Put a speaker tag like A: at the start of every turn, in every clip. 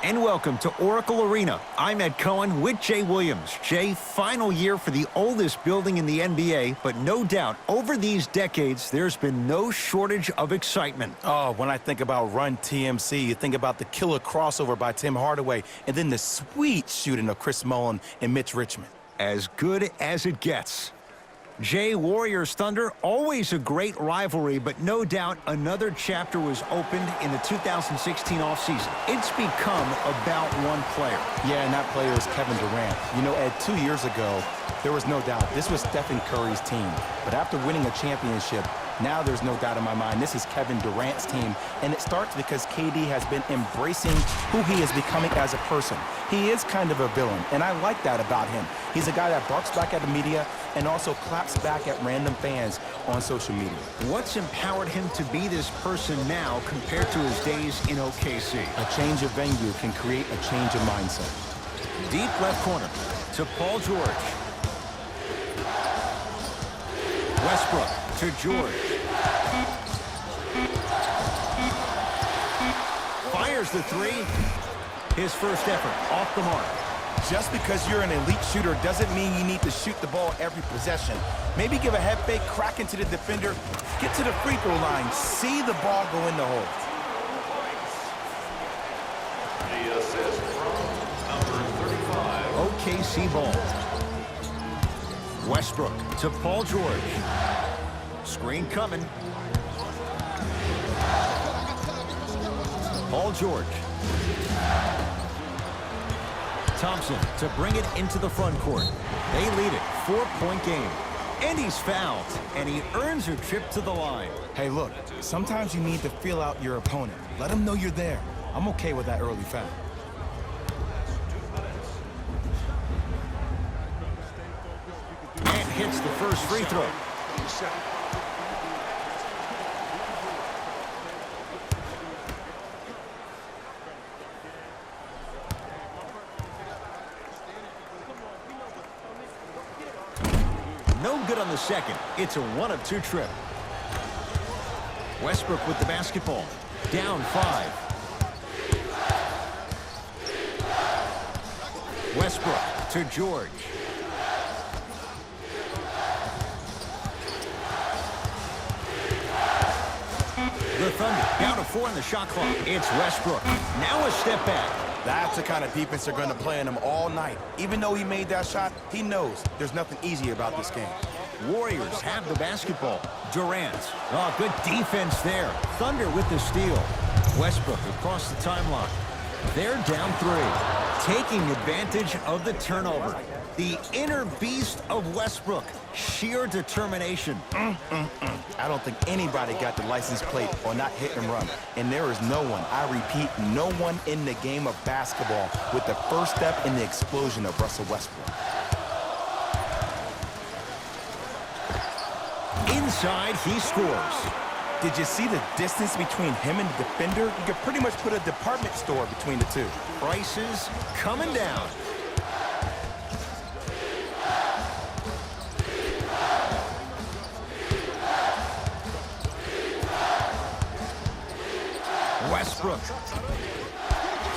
A: And welcome to Oracle Arena. I'm Ed Cohen with Jay Williams. Jay, final year for the oldest building in the NBA, but no doubt, over these decades, there's been no shortage of excitement.
B: Oh, when I think about Run TMC, you think about the killer crossover by Tim Hardaway, and then the sweet shooting of Chris Mullin and Mitch Richmond.
A: As good as it gets. Jay, Warriors Thunder, always a great rivalry, but no doubt another chapter was opened in the 2016 offseason. It's become about one player.
B: Yeah, and that player is Kevin Durant. You know, Ed, 2 years ago, there was no doubt this was Stephen Curry's team. But after winning a championship, now there's no doubt in my mind this is Kevin Durant's team. And it starts because KD has been embracing who he is becoming as a person. He is kind of a villain, and I like that about him. He's a guy that barks back at the media and also claps back at random fans on social media.
A: What's empowered him to be this person now compared to his days in OKC?
B: A change of venue can create a change of mindset.
A: Deep left corner to Paul George. Westbrook to George. Fires the three. His first effort off the mark.
B: Just because you're an elite shooter doesn't mean you need to shoot the ball every possession. Maybe give a head fake, crack into the defender, get to the free throw line, see the ball go in the hole.
C: The assist from number 35.
A: OKC ball. Westbrook to Paul George. Screen coming. Paul George. Thompson to bring it into the front court. They lead it, 4-point game. And he's fouled, and he earns a trip to the line.
B: Hey, look, sometimes you need to feel out your opponent. Let them know you're there. I'm okay with that early foul.
A: And hits the first free throw. No good on the second. It's a 1-of-2 trip. Westbrook with the basketball. Down 5. Westbrook to George. The Thunder down to 4 on the shot clock. It's Westbrook. Now a step back.
B: That's the kind of defense they're going to play on him all night. Even though he made that shot, he knows there's nothing easy about this game.
A: Warriors have the basketball. Durant. Oh, good defense there. Thunder with the steal. Westbrook across the timeline. They're down 3. Taking advantage of the turnover. The inner beast of Westbrook. Sheer determination.
B: I don't think anybody got the license plate on that hit and run. And there is no one, I repeat, no one in the game of basketball with the first step in the explosion of Russell Westbrook.
A: Inside, he scores.
B: Did you see the distance between him and the defender? You could pretty much put a department store between the two.
A: Prices coming down. Westbrook.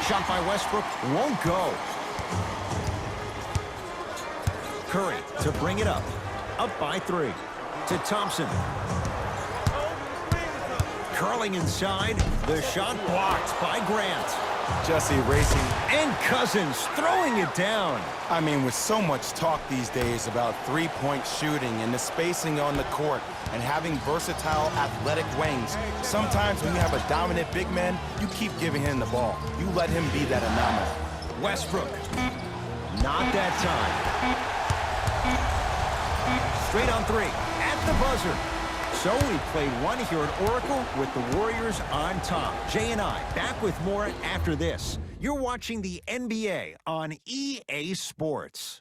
A: Shot by Westbrook won't go. Curry to bring it up. Up by 3. To Thompson. Curling inside. The shot blocked by Grant.
B: Just erasing.
A: And Cousins throwing it down.
B: I mean, with so much talk these days about three-point shooting and the spacing on the court and having versatile athletic wings, sometimes when you have a dominant big man, you keep giving him the ball. You let him be that anomaly.
A: Westbrook. Not that time. Straight on 3. At the buzzer. So we played one here at Oracle with the Warriors on top. Jay and I back with more after this. You're watching the NBA on EA Sports.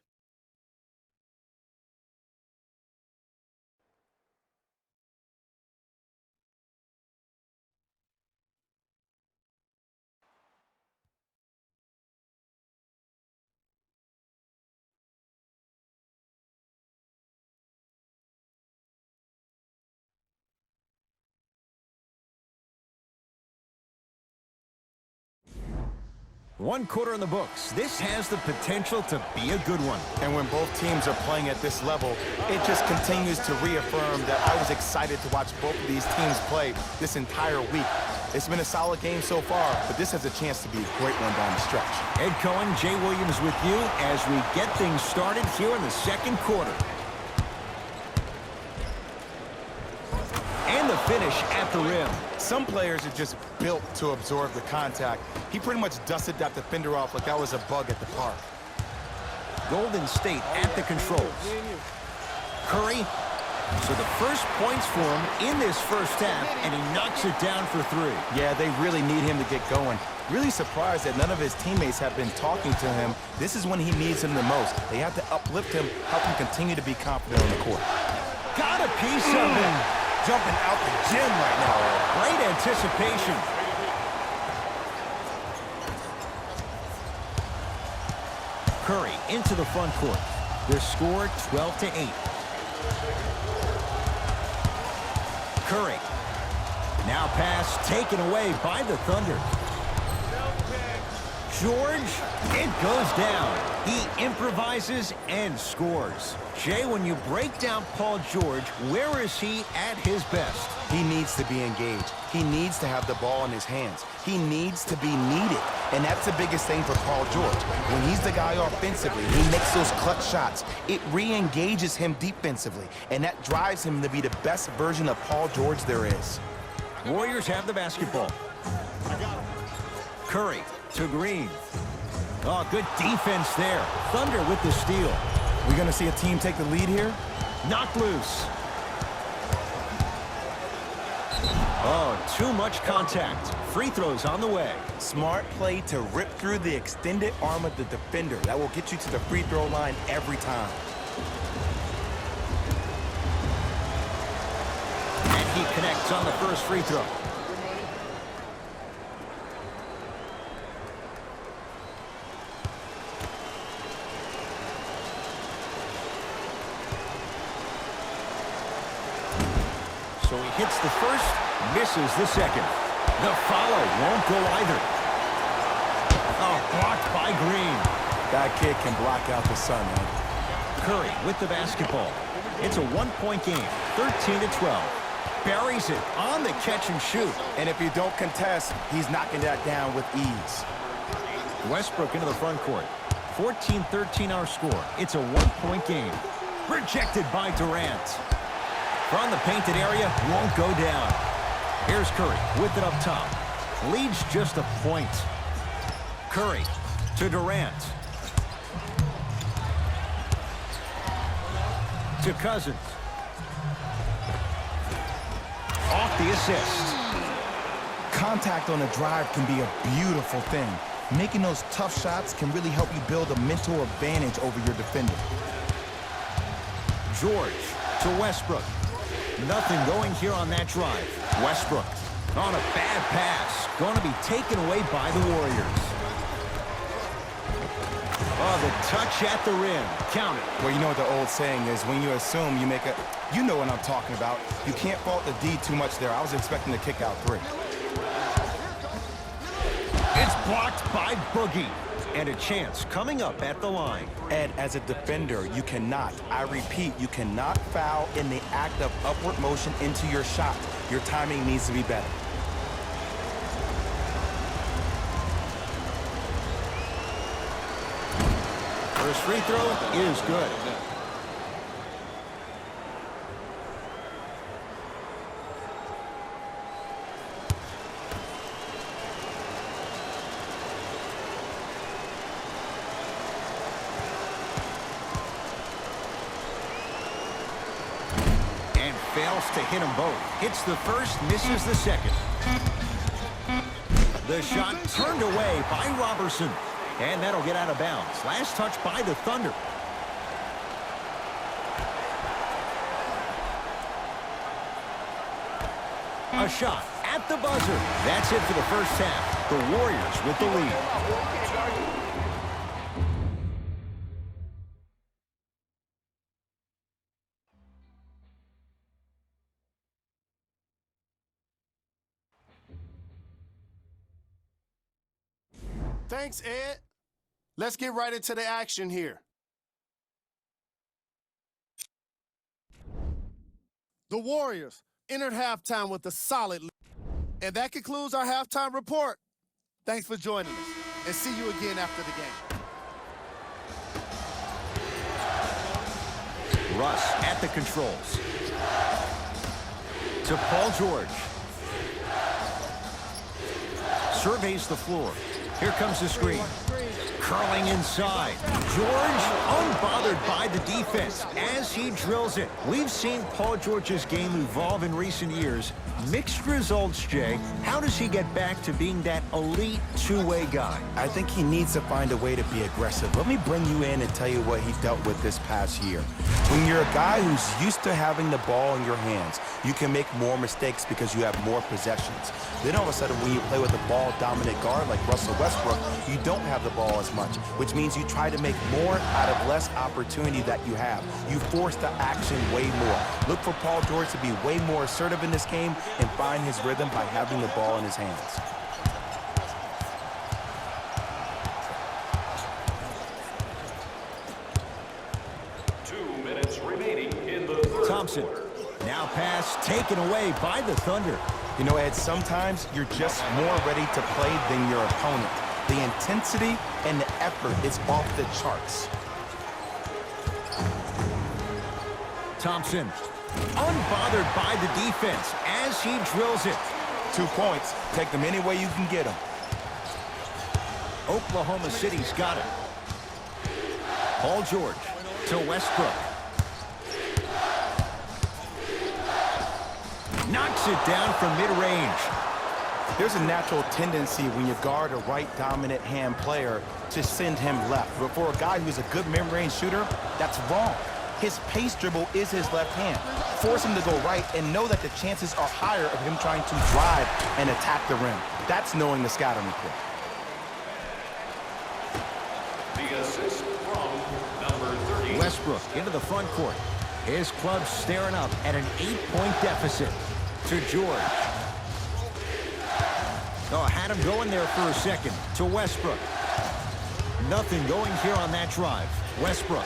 A: One quarter in the books. This has the potential to be a good one.
B: And when both teams are playing at this level, it just continues to reaffirm that I was excited to watch both of these teams play this entire week. It's been a solid game so far, but this has a chance to be a great one down the stretch.
A: Ed Cohen, Jay Williams with you as we get things started here in the second quarter. And the finish at the rim.
B: Some players are just built to absorb the contact. He pretty much dusted that defender off like that was a bug at the park.
A: Golden State at the controls. Curry. So the first points for him in this first half, and he knocks it down for three.
B: Yeah, they really need him to get going. Really surprised that none of his teammates have been talking to him. This is when he needs him the most. They have to uplift him, help him continue to be confident on the court.
A: Got a piece of him.
B: Jumping out the gym right now.
A: Great anticipation. Curry into the front court. Their score 12-8. Curry. Now pass taken away by the Thunder. George, it goes down. He improvises and scores. Jay, when you break down Paul George, where is he at his best?
B: He needs to be engaged. He needs to have the ball in his hands. He needs to be needed. And that's the biggest thing for Paul George. When he's the guy offensively, he makes those clutch shots. It re-engages him defensively. And that drives him to be the best version of Paul George there is.
A: Warriors have the basketball. Curry to Green. Oh, good defense there. Thunder with the steal.
B: We're going to see a team take the lead here?
A: Knocked loose. Oh, too much contact. Free throws on the way.
B: Smart play to rip through the extended arm of the defender. That will get you to the free throw line every time.
A: And he connects on the first free throw. So he hits the first, misses the second. The follow won't go either. Oh, blocked by Green.
B: That kid can block out the sun, man.
A: Curry with the basketball. It's a one-point game, 13-12. Buries it on the catch and shoot.
B: And if you don't contest, he's knocking that down with ease.
A: Westbrook into the front court. 14-13 our score. It's a one-point game. Rejected by Durant. From the painted area, won't go down. Here's Curry with it up top. Leads just a point. Curry to Durant. To Cousins. Off the assist.
B: Contact on a drive can be a beautiful thing. Making those tough shots can really help you build a mental advantage over your defender.
A: George to Westbrook. Nothing going here on that drive. Westbrook on a bad pass. Going to be taken away by the Warriors. Oh, the touch at the rim. Count it.
B: Well, you know what the old saying is, when you assume you make a... You know what I'm talking about. You can't fault the D too much there. I was expecting to kick out three.
A: It's blocked by Boogie. And a chance coming up at the line.
B: Ed, as a defender, you cannot, I repeat, you cannot foul in the act of upward motion into your shot. Your timing needs to be better.
A: First free throw is good. Fails to hit them both. Hits the first, misses the second. The shot turned away by Robertson. And that'll get out of bounds. Last touch by the Thunder. A shot at the buzzer. That's it for the first half. The Warriors with the lead.
D: Thanks, Ed. Let's get right into the action here. The Warriors entered halftime with a solid lead. And that concludes our halftime report. Thanks for joining us, and see you again after the game.
A: Russ at the controls. To Paul George. Surveys the floor. Here comes the screen. Curling inside. George unbothered by the defense as he drills it. We've seen Paul George's game evolve in recent years. Mixed results, Jay. How does he get back to being that elite two-way guy?
B: I think he needs to find a way to be aggressive. Let me bring you in and tell you what he dealt with this past year. When you're a guy who's used to having the ball in your hands, you can make more mistakes because you have more possessions. Then all of a sudden, when you play with a ball-dominant guard like Russell Westbrook, you don't have the ball as much, which means you try to make more out of less opportunity that you have. You force the action way more. Look for Paul George to be way more assertive in this game and find his rhythm by having the ball in his hands.
A: Thompson. Now pass taken away by the Thunder.
B: You know, Ed, sometimes you're just more ready to play than your opponent. The intensity and the effort is off the charts.
A: Thompson, unbothered by the defense as he drills it.
B: 2 points. Take them any way you can get them.
A: Oklahoma City's got it. Paul George to Westbrook. Knocks it down from mid-range.
B: There's a natural tendency when you guard a right dominant hand player to send him left. But for a guy who's a good mid-range shooter, that's wrong. His pace dribble is his left hand. Force him to go right and know that the chances are higher of him trying to drive and attack the rim. That's knowing the scouting report.
C: The assist from number 30.
A: Westbrook into the front court. His club staring up at an 8-point deficit. To George. Oh, had him going there for a second. To Westbrook. Nothing going here on that drive. Westbrook.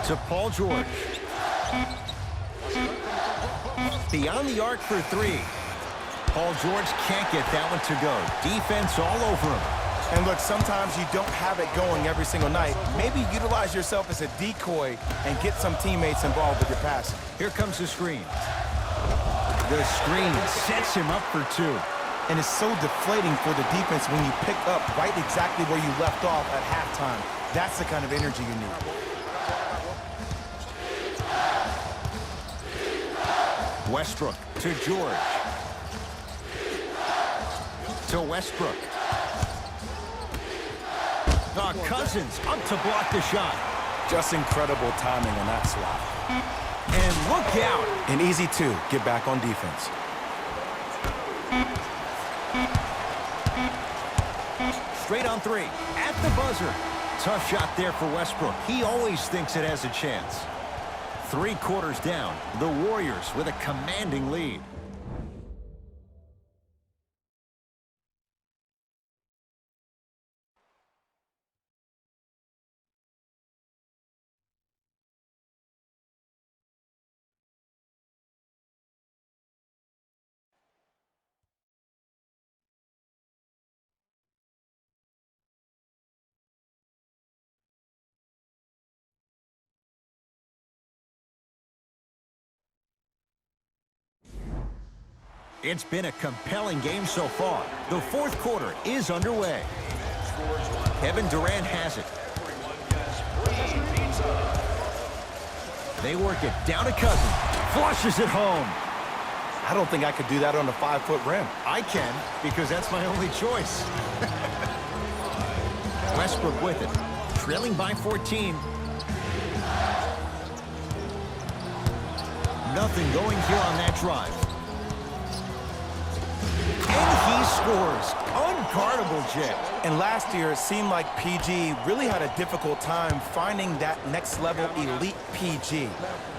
A: To Paul George. Beyond the arc for three. Paul George can't get that one to go. Defense all over him.
B: And look, sometimes you don't have it going every single night. Maybe utilize yourself as a decoy and get some teammates involved with your passing.
A: Here comes the screen. The screen sets him up for two.
B: And it's so deflating for the defense when you pick up right exactly where you left off at halftime. That's the kind of energy you need.
A: Westbrook to George. To Westbrook. Oh, Cousins up to block the shot.
B: Just incredible timing on that slot.
A: And look out.
B: And easy two, get back on defense.
A: Straight on three. At the buzzer. Tough shot there for Westbrook. He always thinks it has a chance. 3 quarters down. The Warriors with a commanding lead. It's been a compelling game so far. The 4th quarter is underway. Kevin Durant has it. They work it down to Cousins. Flushes it home.
B: I don't think I could do that on a 5-foot rim.
A: I can, because that's my only choice. Westbrook with it. Trailing by 14. Nothing going here on that drive. And he scores. Unguardable, Jay.
B: And last year, it seemed like PG really had a difficult time finding that next-level elite PG.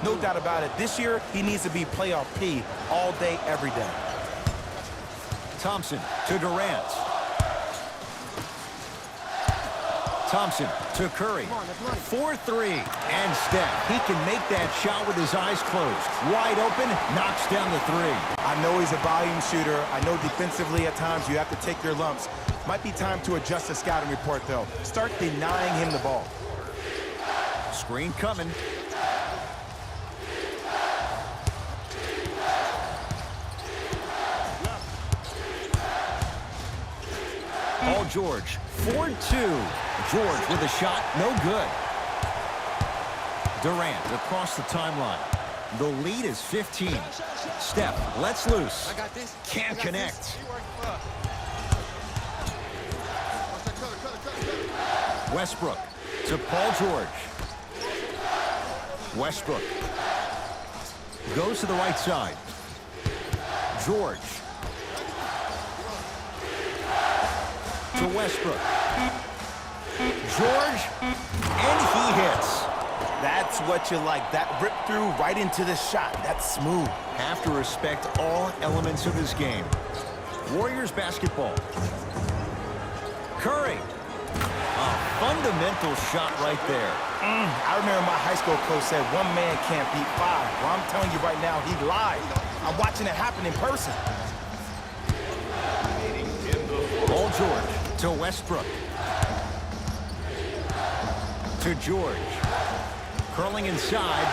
B: No doubt about it. This year, he needs to be playoff P all day, every day.
A: Thompson to Durant. Thompson to Curry. 4-3. And Steph. He can make that shot with his eyes closed. Wide open, knocks down the three.
B: I know he's a volume shooter. I know defensively at times you have to take your lumps. Might be time to adjust the scouting report, though. Start denying him the ball.
A: Screen coming. Paul George, 4-2. George with a shot, no good. Durant across the timeline. The lead is 15. Steph lets loose. Can't connect. Westbrook to Paul George. Westbrook goes to the right side. George to Westbrook. George, and he hits.
B: That's what you like. That rip through right into the shot. That's smooth.
A: Have to respect all elements of his game. Warriors basketball. Curry. A fundamental shot right there.
B: I remember my high school coach said one man can't beat five. Well, I'm telling you right now, he lied. I'm watching it happen in person.
A: Paul George to Westbrook. To George. Curling inside.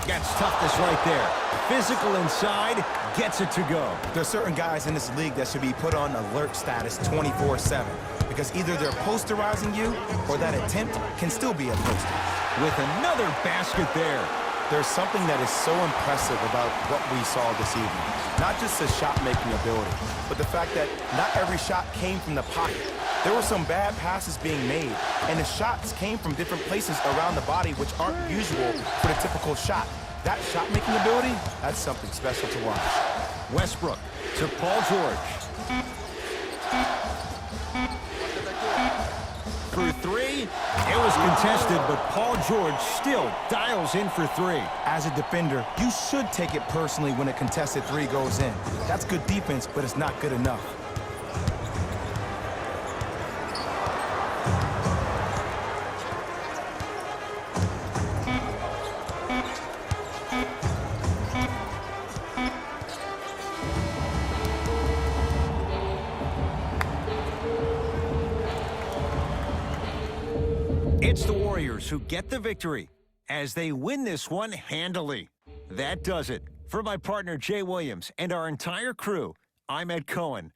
A: Gets toughness right there. Physical inside. Gets it to go.
B: There's certain guys in this league that should be put on alert status 24/7 because either they're posterizing you or that attempt can still be a poster.
A: With another basket there.
B: There's something that is so impressive about what we saw this evening. Not just the shot-making ability, but the fact that not every shot came from the pocket. There were some bad passes being made, and the shots came from different places around the body which aren't usual for the typical shot. That shot-making ability, that's something special to watch.
A: Westbrook to Paul George. For three, it was contested, but Paul George still dials in for three.
B: As a defender, you should take it personally when a contested three goes in. That's good defense, but it's not good enough.
A: It's the Warriors who get the victory as they win this one handily. That does it. For my partner Jay Williams and our entire crew, I'm Ed Cohen.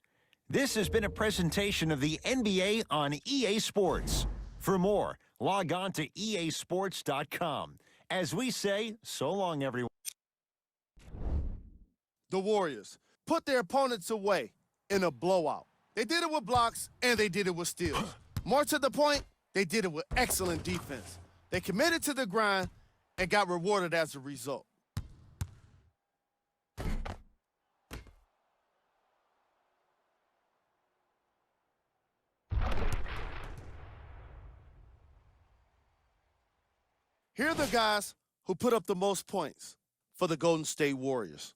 A: This has been a presentation of the NBA on EA Sports. For more, log on to easports.com. As we say, so long, everyone.
D: The Warriors put their opponents away in a blowout. They did it with blocks, and they did it with steals. More to the point, they did it with excellent defense. They committed to the grind and got rewarded as a result. Here are the guys who put up the most points for the Golden State Warriors.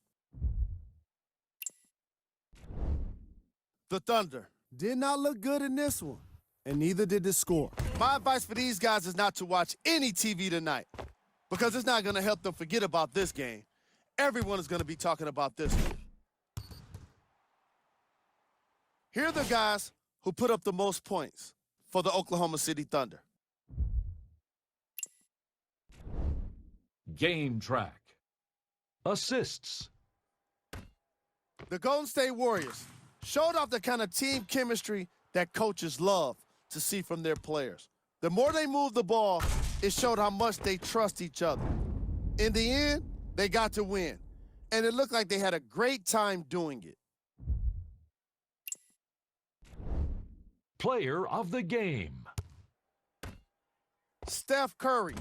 D: The Thunder did not look good in this one, and neither did the score. My advice for these guys is not to watch any TV tonight because it's not going to help them forget about this game. Everyone is going to be talking about this one. Here are the guys who put up the most points for the Oklahoma City Thunder.
E: Game track. Assists.
D: The Golden State Warriors showed off the kind of team chemistry that coaches love to see from their players. The more they moved the ball, it showed how much they trust each other. In the end, they got to win, and it looked like they had a great time doing it.
E: Player of the game.
D: Steph Curry.